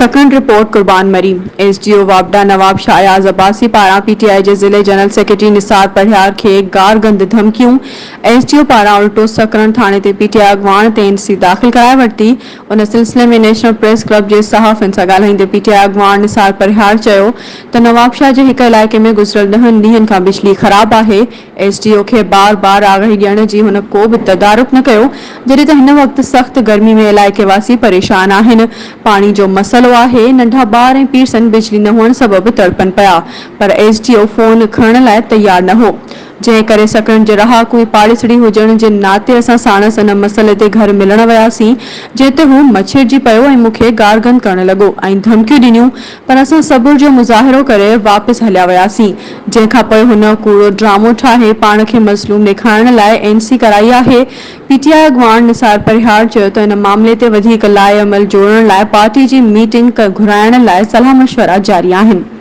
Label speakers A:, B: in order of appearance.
A: सकंड report कुर्बान मरी। SDO वापडा नवाब शाहयाज अब्बासी पारां पीटीआई जे ज़िले जनरल सेक्रेटरी निसार परिहार खे गार गंद धमकियूं। एसडीओ पारां उल्टो सकरण थाणे ते पीटीआई अॻवान ते एनसी दाख़िल कराए वरिती। उन सिलसिले में नेशनल प्रेस क्लब जे सहाफ़ियुनि सां ॻाल्हाईंदे पीटीआई अॻवान निसार परिहार चयो त नवाबशाह जे हिक इलाइक़े में गुज़िरियल 10 ॾींहनि खां बिजली ख़राब आहे। एसडीओ खे बार बार आगाही ॾियण जी हुन को बि तदारुक न कयो, जॾहिं त हिन वक़्तु सख़्त गर्मी में इलाइक़े वासी परेशान आहिनि। पानी जो मसलो आहे, नंढा ॿार ऐं पीरसन बिजली न हुअण सबबि तड़पनि पिया, पर एसडीओ फोन खणण लाइ तयार न हो। जंहिं करे सकण जे रहाकू पाड़ेसरी हुजण जे नाते असां साणस इन मसइले ते घर मिलण वियासीं, जंहिं ते हू मछिड़जी पियो ऐं मूंखे गारगंद करण लॻो ऐं धमकियूं ॾिनियूं, पर असां सबुर जो मुज़ाहिरो करे वापसि हलिया वियासीं। जंहिंखां पोइ हुन कूड़ो ड्रामो ठाहे पाण खे मज़लूम ॾेखारण लाइ एनसी कराई आहे। पीटीआई अॻवान निसार परिहार चयो त इन मामले ते वधीक लाइ अमल जोड़ण लाइ पार्टी जी मीटिंग घुराइण लाइ सलाह मशवरा जारी आहिनि।